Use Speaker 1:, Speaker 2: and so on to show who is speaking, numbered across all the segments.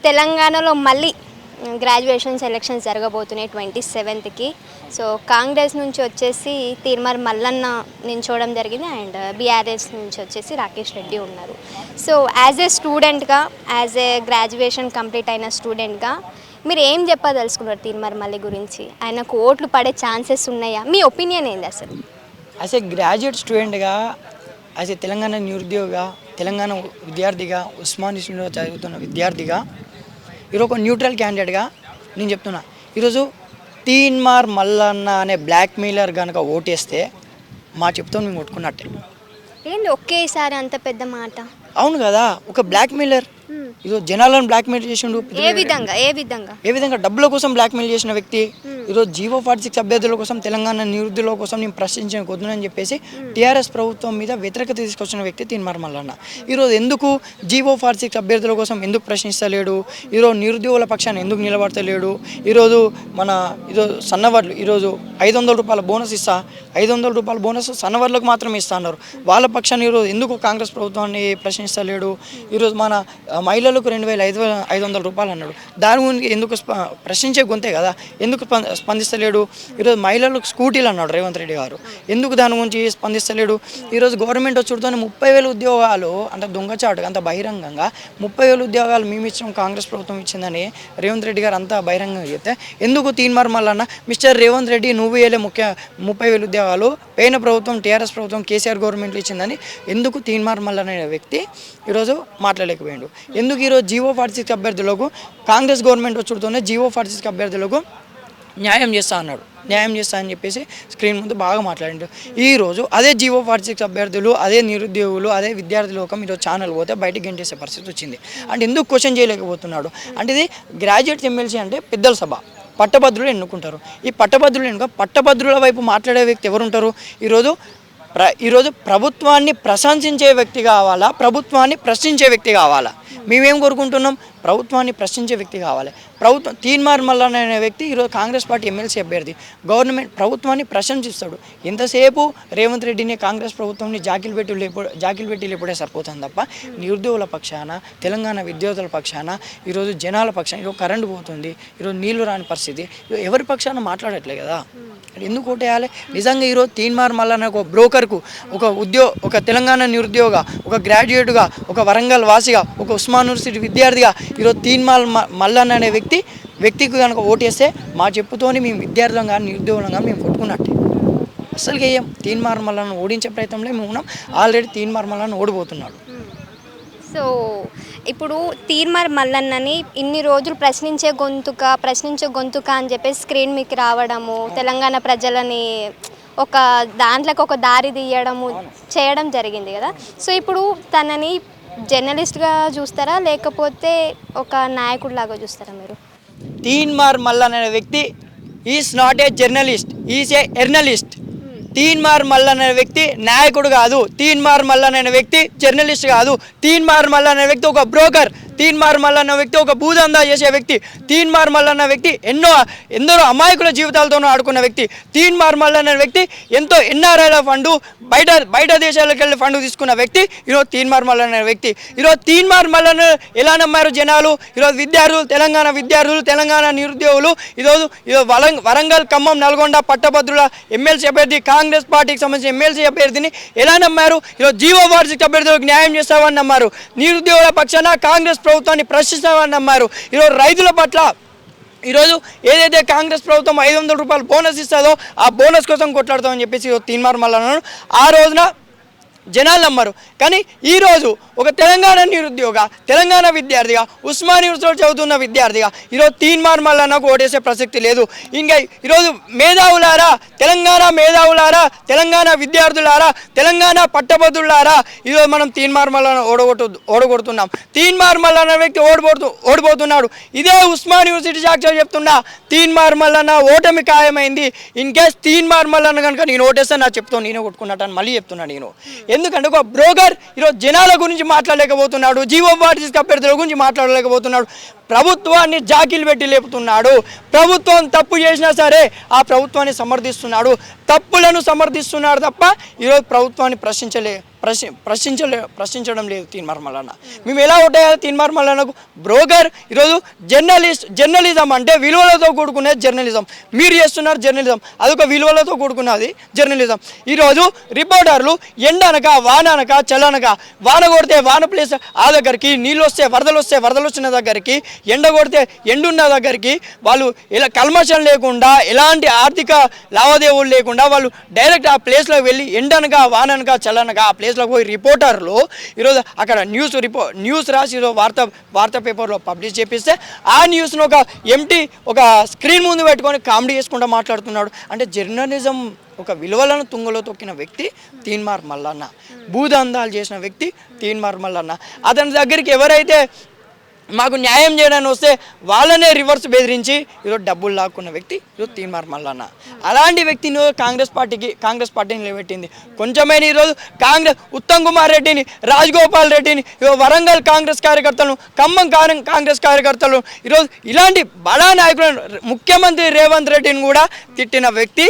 Speaker 1: తెలంగాణలో మళ్ళీ graduation selections జరగబోతున్నాయి 27కి. సో కాంగ్రెస్ నుంచి వచ్చేసి తీర్మార్ మల్లన్న నించోవడం జరిగింది అండ్ బీఆర్ఎస్ నుంచి వచ్చేసి రాకేష్ రెడ్డి ఉన్నారు. సో యాజ్ ఏ స్టూడెంట్గా, యాజ్ ఏ గ్రాడ్యుయేషన్ కంప్లీట్ అయిన స్టూడెంట్గా మీరు ఏం చెప్పదలుచుకున్నారు తీర్మార్ మల్లి గురించి? ఆయనకు ఓట్లు పడే ఛాన్సెస్ ఉన్నాయా? మీ ఒపీనియన్ ఏంది అసలు?
Speaker 2: యాజ్ ఏ గ్రాడ్యుయేట్ స్టూడెంట్గా, యాజ్ ఏ తెలంగాణ నిరుద్యోగిగా, తెలంగాణ విద్యార్థిగా, ఉస్మాన్ యూనివర్సిటీలో చదువుతున్న విద్యార్థిగా, ఈరోజు ఒక న్యూట్రల్ క్యాండిడేట్గా నేను చెప్తున్నా, ఈరోజు తీన్మార్ మల్లన్న అనే బ్లాక్ మెయిలర్ కనుక ఓటేస్తే మా చెప్తాం మేము కొట్టుకున్నట్టే.
Speaker 1: ఏంటి ఒకేసారి అంత పెద్ద మాట?
Speaker 2: అవును కదా, ఒక బ్లాక్ మెయిలర్ ఈరోజు జనాలను బ్లాక్మెయిల్ చేసిండు.
Speaker 1: ఏ విధంగా
Speaker 2: డబ్బుల కోసం బ్లాక్మెయిల్ చేసిన వ్యక్తి ఈరోజు జీవో 46 అభ్యర్థుల కోసం, తెలంగాణ నిరుద్యోగుల కోసం నేను ప్రశ్నించకొద్దునని చెప్పేసి టీఆర్ఎస్ ప్రభుత్వం మీద వ్యతిరేకత తీసుకొచ్చిన వ్యక్తి తీన్మార్ మల్లన్న. ఈరోజు ఎందుకు జీవో 46 అభ్యర్థుల కోసం ఎందుకు ప్రశ్నిస్తలేడు? ఈరోజు నిరుద్యోగుల పక్షాన్ని ఎందుకు నిలబడతలేడు? ఈరోజు సన్నవర్లు ఈరోజు 500 రూపాయల బోనస్ ఇస్తా, 500 రూపాయల బోనస్ సన్నవర్లకు మాత్రమే ఇస్తా అన్నారు. వాళ్ళ పక్షాన్ని ఈరోజు ఎందుకు కాంగ్రెస్ ప్రభుత్వాన్ని ప్రశ్నిస్తలేడు? ఈరోజు మన మహిళలకు 2,500 రూపాయలు అన్నాడు. దాని గురించి ఎందుకు ప్రశ్నించే గొంతే కదా, ఎందుకు స్పందిస్తలేడు? ఈరోజు మహిళలకు స్కూటీలు అన్నాడు రేవంత్ రెడ్డి గారు, ఎందుకు దాని గురించి స్పందిస్తలేడు? ఈరోజు గవర్నమెంట్ వచ్చుడుతోనే 30,000 ఉద్యోగాలు అంటే దొంగచాటుగా అంత బహిరంగంగా 30,000 ఉద్యోగాలు మేము ఇచ్చాం, కాంగ్రెస్ ప్రభుత్వం ఇచ్చిందని రేవంత్ రెడ్డి గారు అంతా బహిరంగంగా చెప్తే ఎందుకు తీన్మార్ మల్లన్న మిస్టర్ రేవంత్ రెడ్డి నువ్వు వేయలే 30,000 ఉద్యోగాలు పైన ప్రభుత్వం టీఆర్ఎస్ ప్రభుత్వం కేసీఆర్ గవర్నమెంట్లు ఇచ్చిందని ఎందుకు తీన్మార్ మల్లన్న అనే వ్యక్తి ఈరోజు మాట్లాడలేకపోయాడు? ఎందుకు ఈరోజు జీవో 46 అభ్యర్థులకు కాంగ్రెస్ గవర్నమెంట్ వచ్చుడుతోనే జీవో 46 అభ్యర్థులకు న్యాయం చేస్తా అన్నాడు. న్యాయం చేస్తా అని చెప్పేసి స్క్రీన్ ముందు బాగా మాట్లాడిండు. ఈరోజు అదే జీవో 46 అభ్యర్థులు, అదే నిరుద్యోగులు, అదే విద్యార్థి లోకం ఈరోజు ఛానల్ పోతే బయటికి గెంటేసే పరిస్థితి వచ్చింది. అంటే ఎందుకు క్వశ్చన్ చేయలేకపోతున్నాడు? అంటే ఇది గ్రాడ్యుయేట్ ఎమ్మెల్సీ అంటే పెద్దల సభ, పట్టభద్రులు ఎన్నుకుంటారు. ఈ పట్టభద్రుల వైపు మాట్లాడే వ్యక్తి ఎవరుంటారు? ఈరోజు ప్రభుత్వాన్ని ప్రశంసించే వ్యక్తి కావాలా, ప్రభుత్వాన్ని ప్రశ్నించే వ్యక్తి కావాలా? మేమేం కోరుకుంటున్నాం? ప్రభుత్వాన్ని ప్రశ్నించే వ్యక్తి కావాలి. తీన్మార్ మల్లన్న అనే వ్యక్తి ఈరోజు కాంగ్రెస్ పార్టీ ఎమ్మెల్సీ అభ్యర్థి. గవర్నమెంట్ ప్రభుత్వాన్ని ప్రశంసిస్తాడు. ఎంతసేపు రేవంత్ రెడ్డిని, కాంగ్రెస్ ప్రభుత్వాన్ని జాకిలు పెట్టి లేపుడే సరిపోతుంది తప్ప నిరుద్యోగుల పక్షాన, తెలంగాణ విద్యార్థుల పక్షాన, ఈరోజు జనాల పక్షాన, ఈరోజు కరెంటు పోతుంది, ఈరోజు నీళ్లు రాని పరిస్థితి, ఎవరి పక్షాన మాట్లాడట్లే కదా. ఎందుకు ఓటేయాలి? నిజంగా ఈరోజు తీన్మార్ మల్లన్న ఒక బ్రోకర్కు, ఒక తెలంగాణ నిరుద్యోగ, ఒక గ్రాడ్యుయేట్గా, ఒక వరంగల్ వాసిగా, ఒక ఉస్మాన్ యూనివర్సిటీ విద్యార్థిగా ఈరోజు తీన్మార్ మల్లన్న అనే వ్యక్తికి కనుక ఓటేస్తే మా చెప్పుతోని మేము విద్యార్థులం కానీ నిరుద్యోగులం కానీ మేము కొట్టుకున్నట్టే. అసలుకి వేయం. తీన్మార్ మల్లన్న ఓడించే ప్రయత్నంలో మేము ఉన్నాం. ఆల్రెడీ తీన్మార్ మల్లన్న ఓడిపోతున్నాడు.
Speaker 1: సో ఇప్పుడు తీన్మార్ మల్లన్నని ఇన్ని రోజులు ప్రశ్నించే గొంతుక అని చెప్పేసి స్క్రీన్ మీకు రావడము, తెలంగాణ ప్రజలని ఒక దాంట్లోకి ఒక దారి తీయడము చేయడం జరిగింది కదా. సో ఇప్పుడు తనని జర్నలిస్ట్గా చూస్తారా, లేకపోతే ఒక నాయకుడిలాగా చూస్తారా మీరు?
Speaker 2: తీన్మార్ మల్లన్న అనే వ్యక్తి is not a journalist, is a journalist. Teenmaar Mallanna అనే వ్యక్తి నాయకుడు కాదు. తీన్మార్ మల్లన్న అనే వ్యక్తి జర్నలిస్ట్ కాదు. తీన్మార్ మల్లన్న అనే వ్యక్తి ఒక బ్రోకర్. తీన్మార్ మల్లన్న వ్యక్తి ఒక భూదందా చేసే వ్యక్తి. తీన్మార్ మల్లన్న వ్యక్తి ఎందరో అమాయకుల జీవితాలతోనూ ఆడుకున్న వ్యక్తి. తీన్మార్ మల్లన్న వ్యక్తి ఎంతో ఎన్ఆర్ఐల ఫండు, బయట దేశాలకు వెళ్ళి ఫండ్ తీసుకున్న వ్యక్తి ఈరోజు తీన్మార్ మల్లన్న వ్యక్తి. ఈరోజు తీన్మార్ మల్లన్న ఎలా నమ్మారు జనాలు? ఈరోజు విద్యార్థులు, తెలంగాణ నిరుద్యోగులు ఈరోజు వరంగల్, ఖమ్మం, నల్గొండ పట్టభద్రుల ఎమ్మెల్సీ అభ్యర్థి, కాంగ్రెస్ పార్టీకి సంబంధించిన ఎమ్మెల్సీ అభ్యర్థిని ఎలా నమ్మారు? ఈరోజు జీవో 46 అభ్యర్థులకు న్యాయం చేస్తామని నమ్మారు. నిరుద్యోగుల పక్షాన కాంగ్రెస్ ప్రభుత్వాన్ని ప్రశ్నిస్తామని నమ్మారు. ఈరోజు రైతుల పట్ల ఈరోజు ఏదైతే కాంగ్రెస్ ప్రభుత్వం 500 రూపాయలు బోనస్ ఇస్తుందో ఆ బోనస్ కోసం కొట్లాడతామని చెప్పేసి తీన్మార్ మల్లన్న ఆ రోజున జనాలు నమ్మరు. కానీ ఈరోజు ఒక తెలంగాణ నిరుద్యోగ, తెలంగాణ విద్యార్థిగా, ఉస్మాన్ యూనివర్సిటీలో చదువుతున్న విద్యార్థిగా ఈరోజు తీన్మార్ మల్లన్నకు ఓటేసే ప్రసక్తి లేదు. ఇంకా ఈరోజు మేధావులారా, తెలంగాణ విద్యార్థులారా, తెలంగాణ పట్టభద్రులారా, ఈరోజు మనం తీన్మార్ మల్లన్న ఓడగొడుతున్నాం. తీన్మార్ మల్లన్న వ్యక్తి ఓడిపోతున్నాడు. ఇదే ఉస్మాన్ యూనివర్సిటీ సాక్షి చెప్తున్నా, తీన్మార్ మల్లన్న ఓటమి ఖాయమైంది. ఇన్ కేస్ తీన్మార్ మల్లన్న కనుక నేను ఓటేస్తే నా చెప్తాను, నేనే కొట్టుకున్నట్టు అని మళ్ళీ చెప్తున్నాను నేను. ఎందుకంటే ఒక బ్రోకర్ ఈరోజు జనాల గురించి మాట్లాడలేకపోతున్నాడు, జీవో 46 అభ్యర్థుల గురించి మాట్లాడలేకపోతున్నాడు, ప్రభుత్వాన్ని జాకీలు పెట్టి లేపుతున్నాడు. ప్రభుత్వం తప్పు చేసినా సరే ఆ ప్రభుత్వాన్ని సమర్థిస్తున్నాడు, తప్పులను సమర్థిస్తున్నాడు తప్ప ఈరోజు ప్రభుత్వాన్ని ప్రశ్నించడం లేదు తీన్మార్ మల్లన్న. మేము ఎలా ఓటేయాలి తీన్మార్ మల్లన్నకు? బ్రోకర్. ఈరోజు జర్నలిజం అంటే విలువలతో కూడుకునేది జర్నలిజం. మీరు చేస్తున్నారు జర్నలిజం, అదొక విలువలతో కూడుకున్నది జర్నలిజం. ఈరోజు రిపోర్టర్లు ఎండనక వాననక చల్లనక, వాన కొడితే వాన ప్లేస్ ఆ దగ్గరికి, నీళ్ళు వస్తే వరదలు వచ్చిన దగ్గరికి, ఎండ కొడితే ఎండున్న దగ్గరికి వాళ్ళు ఇలా కల్మషం లేకుండా ఎలాంటి ఆర్థిక లావాదేవీలు లేకుండా వాళ్ళు డైరెక్ట్ ఆ ప్లేస్లోకి వెళ్ళి ఎండనక వాననక చల్లనక ఆ ప్లేస్లోకి పోయి రిపోర్టర్లు ఈరోజు అక్కడ న్యూస్ రాసి వార్తా పేపర్లో పబ్లిష్ చేపిస్తే ఆ న్యూస్ను ఒక స్క్రీన్ ముందు పెట్టుకొని కామెడీ చేసుకుంటూ మాట్లాడుతున్నాడు. అంటే జర్నలిజం ఒక విలువలను తుంగలో తొక్కిన వ్యక్తి తీన్మార్ మల్లన్న, భూదందాలు చేసిన వ్యక్తి తీన్మార్ మల్లన్న. అతని దగ్గరికి ఎవరైతే మాకు న్యాయం చేయడానికి వస్తే వాళ్ళనే రివర్స్ బెదిరించి ఈరోజు డబ్బులు లాక్కున్న వ్యక్తి ఈరోజు తీన్మార్ మల్లన్న. అలాంటి వ్యక్తిని కాంగ్రెస్ పార్టీని నిలబెట్టింది. కొంచెమైనా ఈరోజు ఉత్తమ్ కుమార్ రెడ్డిని, రాజగోపాల్ రెడ్డిని, వరంగల్ కాంగ్రెస్ కార్యకర్తలను, ఖమ్మం కాంగ్రెస్ కార్యకర్తలను, ఈరోజు ఇలాంటి బడా నాయకులను, ముఖ్యమంత్రి రేవంత్ రెడ్డిని కూడా తిట్టిన వ్యక్తి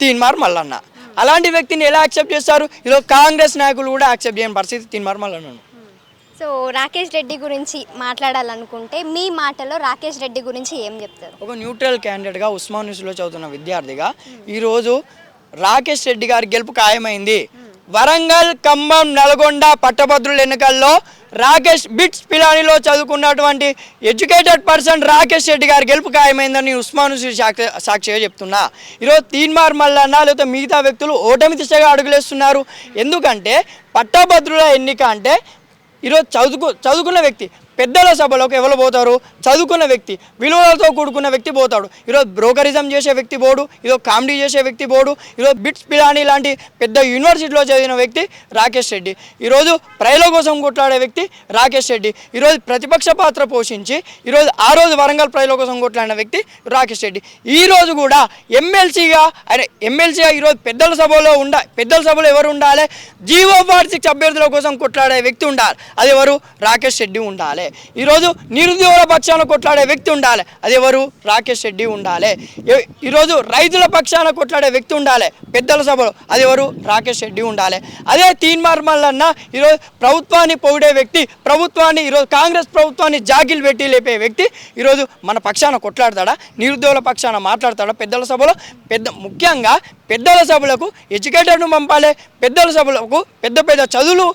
Speaker 2: తీన్మార్ మల్లన్న. అలాంటి వ్యక్తిని ఎలా యాక్సెప్ట్ చేస్తారు? ఈరోజు కాంగ్రెస్ నాయకులు కూడా యాక్సెప్ట్ చేయని పరిస్థితి తీన్మార్ మల్లన్నను.
Speaker 1: సో రాకేష్ రెడ్డి గురించి మాట్లాడాలనుకుంటే మీ మాటలో రాకేష్ రెడ్డి గురించి ఏం చెప్తారు?
Speaker 2: ఒక న్యూట్రల్ క్యాండిడేట్గా ఉస్మాన్ యూనివర్సిటీలో చదువుతున్న విద్యార్థిగా ఈరోజు రాకేష్ రెడ్డి గారి గెలుపు ఖాయమైంది. వరంగల్, ఖమ్మం, నల్గొండ పట్టభద్రుల ఎన్నికల్లో రాకేష్ బిట్స్ పిలానిలో చదువుకున్నటువంటి ఎడ్యుకేటెడ్ పర్సన్ రాకేష్ రెడ్డి గారి గెలుపు ఖాయమైందని ఉస్మాన్ యూనివర్సిటీ సాక్షిగా చెప్తున్నా. ఈరోజు తీన్మార్ మల్లన్న లేకపోతే మిగతా వ్యక్తులు ఓటమి దిశగా అడుగులేస్తున్నారు. ఎందుకంటే పట్టభద్రుల ఎన్నిక అంటే ఈరోజు చదువుకున్న వ్యక్తి పెద్దల సభలోకి ఎవరు పోతారు? చదువుకున్న వ్యక్తి, విలువలతో కూడుకున్న వ్యక్తి పోతాడు. ఈరోజు బ్రోకరిజం చేసే వ్యక్తి పోడు, ఈరోజు కామెడీ చేసే వ్యక్తి పోడు. ఈరోజు బిట్స్ పిలాని లాంటి పెద్ద యూనివర్సిటీలో చదివిన వ్యక్తి రాకేష్ రెడ్డి. ఈరోజు ప్రజల కోసం కొట్లాడే వ్యక్తి రాకేష్ రెడ్డి. ఈరోజు ప్రతిపక్ష పాత్ర పోషించి ఆ రోజు వరంగల్ ప్రజల కోసం కొట్లాడిన వ్యక్తి రాకేష్ రెడ్డి. ఈరోజు కూడా ఎమ్మెల్సీగా ఈరోజు పెద్దల సభలో ఎవరు ఉండాలి? జీవో 46 అభ్యర్థుల కోసం కొట్లాడే వ్యక్తి ఉండాలి, అది ఎవరు? రాకేష్ రెడ్డి ఉండాలి. ఈరోజు నిరుద్యోగుల పక్షాన కొట్లాడే వ్యక్తి ఉండాలి, అది ఎవరు? రాకేష్ రెడ్డి ఉండాలి. ఈరోజు రైతుల పక్షాన కొట్లాడే వ్యక్తి ఉండాలి పెద్దల సభలో, అది ఎవరు? రాకేష్ రెడ్డి ఉండాలి. అదే తీన్మార్ మల్లన్న ఈరోజు ప్రభుత్వాన్ని పొగిడే వ్యక్తి, ఈరోజు కాంగ్రెస్ ప్రభుత్వాన్ని జాగిలు పెట్టి లేపే వ్యక్తి ఈరోజు మన పక్షాన కొట్లాడతాడా? నిరుద్యోగుల పక్షాన మాట్లాడతాడా పెద్దల సభలో? ముఖ్యంగా పెద్దల సభలకు ఎడ్యుకేటెడ్ను పంపాలి, పెద్దల సభలకు పెద్ద చదువులు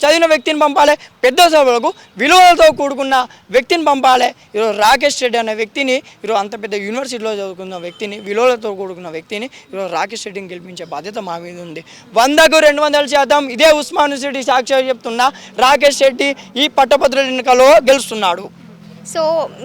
Speaker 2: చదివిన వ్యక్తిని పంపాలి, పెద్ద సభలకు విలువలతో కూడుకున్న వ్యక్తిని పంపాలి. ఈరోజు రాకేష్ రెడ్డి అనే వ్యక్తిని, ఈరోజు అంత పెద్ద యూనివర్సిటీలో చదువుకున్న వ్యక్తిని, విలువలతో కూడుకున్న వ్యక్తిని ఈరోజు రాకేష్ రెడ్డిని గెలిపించే బాధ్యత మా మీద ఉంది. 100కు 200% ఇదే ఉస్మాన్ యూనివర్సిటీ సాక్షిగా చెప్తున్నా, రాకేష్ రెడ్డి ఈ పట్టభద్రుల ఎన్నికల్లో గెలుస్తున్నాడు.
Speaker 1: సో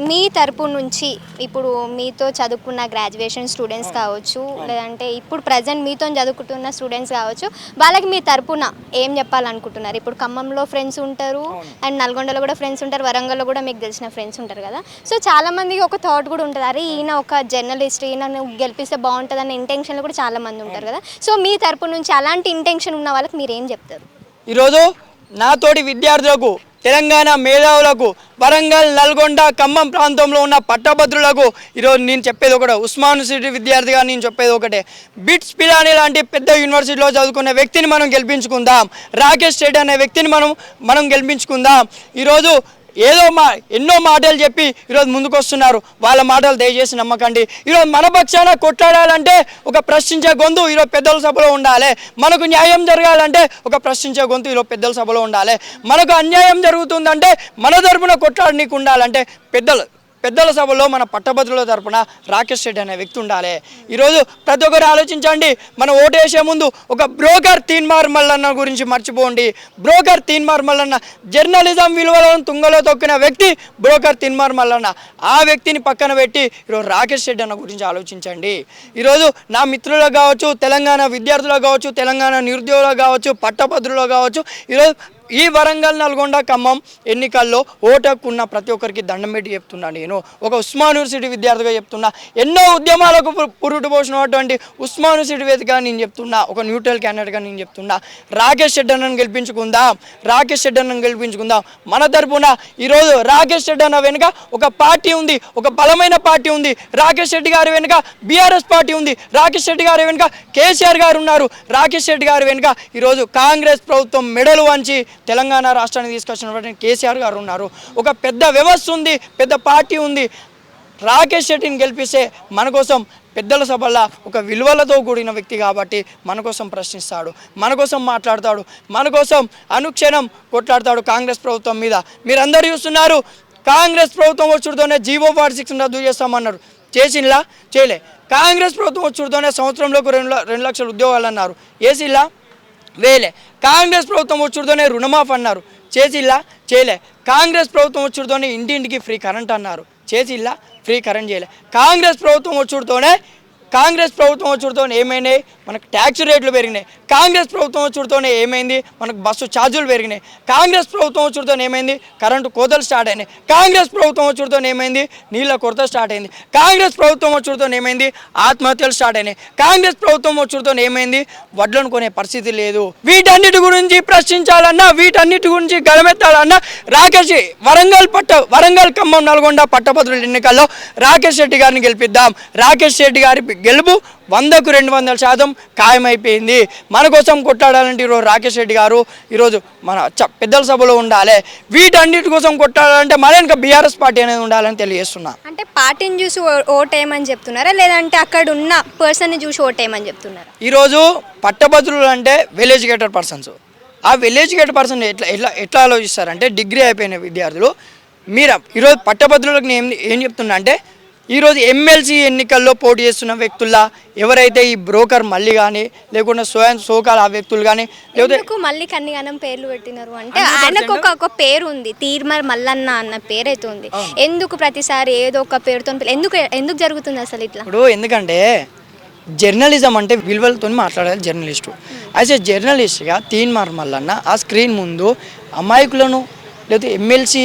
Speaker 1: మీ తరపు నుంచి ఇప్పుడు మీతో చదువుకున్న గ్రాడ్యుయేషన్ స్టూడెంట్స్ కావచ్చు, లేదంటే ఇప్పుడు ప్రజెంట్ మీతో చదువుకుంటున్న స్టూడెంట్స్ కావచ్చు, వాళ్ళకి మీ తరపున ఏం చెప్పాలనుకుంటున్నారు? ఇప్పుడు ఖమ్మంలో ఫ్రెండ్స్ ఉంటారు, అండ్ నల్గొండలో కూడా ఫ్రెండ్స్ ఉంటారు, వరంగల్లో కూడా మీకు తెలిసిన ఫ్రెండ్స్ ఉంటారు కదా. సో చాలామందికి ఒక థాట్ కూడా ఉంటుంది, అరే ఈయన ఒక జర్నలిస్ట్, ఈయన గెలిపిస్తే బాగుంటుంది అన్న ఇంటెన్షన్లో కూడా చాలామంది ఉంటారు కదా. సో మీ తరపు నుంచి అలాంటి ఇంటెన్షన్ ఉన్న వాళ్ళకి మీరు ఏం చెప్తారు?
Speaker 2: ఈరోజు నాతోటి విద్యార్థులకు, తెలంగాణ మేధావులకు, వరంగల్, నల్గొండ, ఖమ్మం ప్రాంతంలో ఉన్న పట్టభద్రులకు ఈరోజు నేను చెప్పేది ఒకటే, ఉస్మాన్ యూనివర్సిటీ విద్యార్థిగా నేను చెప్పేది ఒకటే, బిట్స్ పిలాని లాంటి పెద్ద యూనివర్సిటీలో చదువుకునే వ్యక్తిని మనం గెలిపించుకుందాం. రాకేష్ రెడ్డి అనే వ్యక్తిని మనం గెలిపించుకుందాం. ఈరోజు ఎన్నో మాటలు చెప్పి ఈరోజు ముందుకు వస్తున్నారు, వాళ్ళ మాటలు దయచేసి నమ్మకండి. ఈరోజు మన పక్షాన కొట్లాడాలంటే ఒక ప్రశ్నించే గొంతు ఈరోజు పెద్దల సభలో ఉండాలి. మనకు న్యాయం జరగాలంటే ఒక ప్రశ్నించే గొంతు ఈరోజు పెద్దల సభలో ఉండాలి. మనకు అన్యాయం జరుగుతుందంటే మన తరపున కొట్లాడనీకు ఉండాలంటే పెద్దల సభలో మన పట్టభద్రుల తరపున రాకేష్ రెడ్డి అనే వ్యక్తి ఉండాలి. ఈరోజు ప్రతి ఒక్కరు ఆలోచించండి, మనం ఓటు వేసే ముందు ఒక బ్రోకర్ తీన్మార్ మల్లన్న గురించి మర్చిపోండి. బ్రోకర్ తీన్మార్ మల్లన్న జర్నలిజం విలువలను తుంగలో తొక్కిన వ్యక్తి బ్రోకర్ తీన్మార్ మల్లన్న. ఆ వ్యక్తిని పక్కన పెట్టి ఈరోజు రాకేష్ రెడ్డి అన్న గురించి ఆలోచించండి. ఈరోజు నా మిత్రులకు కావచ్చు, తెలంగాణ విద్యార్థులకు కావచ్చు, తెలంగాణ నిరుద్యోగులకు కావచ్చు, పట్టభద్రులకు కావచ్చు, ఈరోజు ఈ వరంగల్ నల్గొండ ఖమ్మం ఎన్నికల్లో ఓటకున్న ప్రతి ఒక్కరికి దండం పెట్టి చెప్తున్నా. నేను ఒక ఉస్మాన్ యూనివర్సిటీ విద్యార్థిగా చెప్తున్నా. ఎన్నో ఉద్యమాలకు పురుటు పోసినటువంటి ఉస్మాన్ యూనివర్సిటీ వేదికగా నేను చెప్తున్నా. ఒక న్యూట్రల్ క్యాండిడేట్గా నేను చెప్తున్నా. రాకేష్ రెడ్డి అన్నను గెలిపించుకుందాం, రాకేష్ రెడ్డి అన్నను గెలిపించుకుందాం. మన తరపున ఈరోజు రాకేష్ రెడ్డి అన్న వెనుక ఒక పార్టీ ఉంది, ఒక బలమైన పార్టీ ఉంది. రాకేష్ రెడ్డి గారి వెనుక బీఆర్ఎస్ పార్టీ ఉంది. రాకేష్ రెడ్డి గారి వెనుక కేసీఆర్ గారు ఉన్నారు. రాకేష్ రెడ్డి గారి వెనుక ఈరోజు కాంగ్రెస్ ప్రభుత్వం మెడలు వంచి తెలంగాణ రాష్ట్రాన్ని తీసుకొచ్చినటువంటి కేసీఆర్ గారు ఉన్నారు. ఒక పెద్ద వ్యవస్థ ఉంది, పెద్ద పార్టీ ఉంది. రాకేష్ రెడ్డిని గెలిపిస్తే మన కోసం పెద్దల సభల్లో ఒక విలువలతో కూడిన వ్యక్తి కాబట్టి మన కోసం ప్రశ్నిస్తాడు, మన కోసం మాట్లాడతాడు, మన కోసం అనుక్షణం కొట్లాడతాడు కాంగ్రెస్ ప్రభుత్వం మీద. మీరందరూ చూస్తున్నారు, కాంగ్రెస్ ప్రభుత్వం వచ్చుడుతోనే జీవో 46 రద్దు చేస్తామన్నారు. చేసిల్లా? చేయలే. కాంగ్రెస్ ప్రభుత్వం వచ్చుడుతోనే సంవత్సరంలోకి 2 లక్షల ఉద్యోగాలు అన్నారు. వేసిల్లా? వేలే. కాంగ్రెస్ ప్రభుత్వం వచ్చుడుతోనే రుణమాఫ్ అన్నారు. చేసిల్లా? చేయలే. కాంగ్రెస్ ప్రభుత్వం వచ్చుడుతోనే ఇంటింటికి ఫ్రీ కరెంట్ అన్నారు. చేసిల్లా? ఫ్రీ కరెంట్ చేయలే. కాంగ్రెస్ ప్రభుత్వం వచ్చుడుతోనే ఏమైనాయి? మనకు ట్యాక్స్ రేట్లు పెరిగినాయి. కాంగ్రెస్ ప్రభుత్వం వచ్చుడుతోనే ఏమైంది? మనకు బస్సు ఛార్జీలు పెరిగినాయి. కాంగ్రెస్ ప్రభుత్వం వచ్చుడుతోనే ఏమైంది? కరెంటు కోతలు స్టార్ట్ అయినాయి. కాంగ్రెస్ ప్రభుత్వం వచ్చుడుతోనే ఏమైంది? నీళ్ళ కొరత స్టార్ట్ అయింది. కాంగ్రెస్ ప్రభుత్వం వచ్చుడుతోనే ఏమైంది? ఆత్మహత్యలు స్టార్ట్ అయినాయి. కాంగ్రెస్ ప్రభుత్వం వచ్చుడుతోనే ఏమైంది? వడ్లను కొనే పరిస్థితి లేదు. వీటన్నిటి గురించి ప్రశ్నించాలన్నా, వీటన్నిటి గురించి గలమెత్తాలన్నా రాకేష్ వరంగల్ ఖమ్మం నల్గొండ పట్టభద్రుల ఎన్నికల్లో రాకేష్ రెడ్డి గారిని గెలిపిద్దాం. రాకేష్ రెడ్డి గారి గెలుపు 100కు 200% ఖాయమైపోయింది. మన కోసం కొట్లాడాలంటే ఈరోజు రాకేష్ రెడ్డి గారు ఈరోజు మన పెద్దల సభలో ఉండాలి. వీటన్నిటి కోసం కొట్లాడాలంటే మన ఇంకా బీఆర్ఎస్ పార్టీ అనేది ఉండాలని తెలియజేస్తున్నా.
Speaker 1: అంటే పార్టీని చూసి ఓటేయమని చెప్తున్నారా, లేదంటే అక్కడ ఉన్న పర్సన్ని చూసి ఓటేయమని చెప్తున్నారా?
Speaker 2: ఈరోజు పట్టభద్రులు అంటే వెల్ ఎడ్యుకేటెడ్ పర్సన్స్. ఆ వెల్ ఎడ్యుకేటెడ్ పర్సన్ ఎట్లా ఆలోచిస్తారంటే డిగ్రీ అయిపోయిన విద్యార్థులు. మీరు ఈరోజు పట్టభద్రులకు నేను ఏం చెప్తున్నా అంటే ఈరోజు ఎమ్మెల్సీ ఎన్నికల్లో పోటీ చేస్తున్న వ్యక్తుల్లా ఎవరైతే ఈ బ్రోకర్ మళ్ళీ కానీ లేకుండా స్వయం సోకాల ఆ వ్యక్తులు కానీ
Speaker 1: లేకపోతే మళ్ళీ కన్నిగానం పేర్లు పెట్టినారు అంటే ఆయనకు ఒక పేరు ఉంది, తీర్మర్ మల్లన్న అన్న పేరైతే ఉంది. ఎందుకు ప్రతిసారి ఏదో ఒక పేరుతో ఎందుకు జరుగుతుంది అసలు ఇట్లా?
Speaker 2: ఇప్పుడు ఎందుకంటే జర్నలిజం అంటే విలువలతో మాట్లాడాలి జర్నలిస్టు. యాజ్ ఏ జర్నలిస్ట్గా తీన్మార్ మల్లన్న ఆ స్క్రీన్ ముందు అమాయకులను లేకపోతే ఎమ్మెల్సీ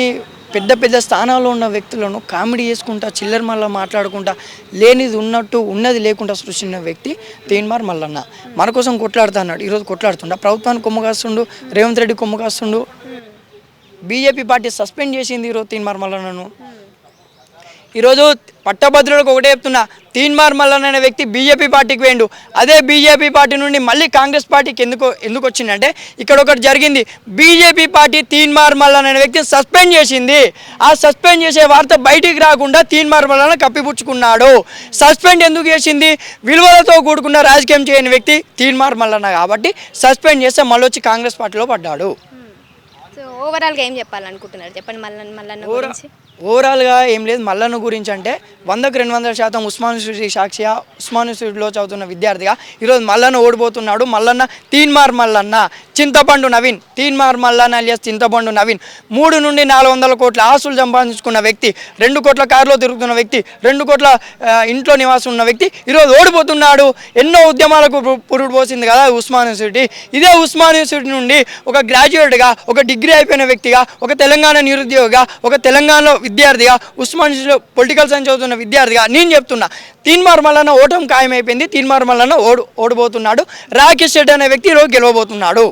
Speaker 2: పెద్ద పెద్ద స్థానాల్లో ఉన్న వ్యక్తులను కామెడీ చేసుకుంటా చిల్లర మల్ల మాట్లాడుకుంటా లేనిది ఉన్నట్టు ఉన్నది లేకుండా సృష్టించిన వ్యక్తి తీన్మార్ మల్లన్న. మన కోసం కొట్లాడుతా అన్నాడు. ఈరోజు కొట్లాడుతుండ ప్రభుత్వాన్ని కొమ్ము కాస్తుండు, రేవంత్ రెడ్డి కొమ్ము కాస్తుండు. బీజేపీ పార్టీ సస్పెండ్ చేసింది ఈరోజు తీన్మార్ మల్లన్నను. ఈరోజు పట్టభద్రులకు ఒకటే చెప్తున్నా, తీన్మార్ మల్లన్న అనే వ్యక్తి బీజేపీ పార్టీకి వేయండు. అదే బీజేపీ పార్టీ నుండి మళ్ళీ కాంగ్రెస్ పార్టీకి ఎందుకు వచ్చిందంటే ఇక్కడ ఒకటి జరిగింది. బీజేపీ పార్టీ తీన్మార్ మల్లన్న అనే వ్యక్తిని సస్పెండ్ చేసింది. ఆ సస్పెండ్ చేసే వార్త బయటికి రాకుండా తీన్మార్ మల్లన్న కప్పిపుచ్చుకున్నాడు. సస్పెండ్ ఎందుకు చేసింది? విలువలతో కూడుకున్న రాజకీయం చేయని వ్యక్తి తీన్మార్ మల్లన్న కాబట్టి సస్పెండ్ చేస్తే మళ్ళీ వచ్చి కాంగ్రెస్ పార్టీలో పడ్డాడు.
Speaker 1: సో ఓవరాల్గా ఏం చెప్పాలనుకుంటున్నారు చెప్పండి మల్లన్న గురించి?
Speaker 2: ఓవరాల్గా ఏం లేదు. మల్లన్న గురించి అంటే 100కు 200% ఉస్మాన్ యూనివర్సిటీ సాక్షిగా ఉస్మాన్ యూనివర్సిటీలో చదువుతున్న విద్యార్థిగా ఈరోజు మల్లన్న ఓడిపోతున్నాడు. మల్లన్న తీన్మార్ మల్లన్న చింతపండు నవీన్, తీన్మార్ మల్లన్న అలియాస్ చింతపండు నవీన్ 3 నుండి 400 కోట్ల ఆస్తులు సంపాదించుకున్న వ్యక్తి, 2 కోట్ల కారులో తిరుగుతున్న వ్యక్తి, 2 కోట్ల ఇంట్లో నివాసం ఉన్న వ్యక్తి ఈరోజు ఓడిపోతున్నాడు. ఎన్నో ఉద్యమాలకు పురుడు పోసింది కదా ఉస్మాన్ యూనివర్సిటీ. ఇదే ఉస్మాన్ యూనివర్సిటీ నుండి ఒక గ్రాడ్యుయేట్గా, ఒక డిగ్రీ అయిపోయిన వ్యక్తిగా, ఒక తెలంగాణ నిరుద్యోగిగా, ఒక తెలంగాణలో విద్యార్థిగా, ఉస్మాన్ యూనివర్సిటీలో పొలిటికల్ సైన్స్ చదువుతున్న విద్యార్థిగా నేను చెప్తున్నా, తీన్మార్ మల్లన్న ఓటమి ఖాయమైపోయింది. తీన్మార్ మల్లన్న ఓడిపోతున్నాడు. రాకేష్ రెడ్డి అనే వ్యక్తి ఈరోజు గెలవబోతున్నాడు.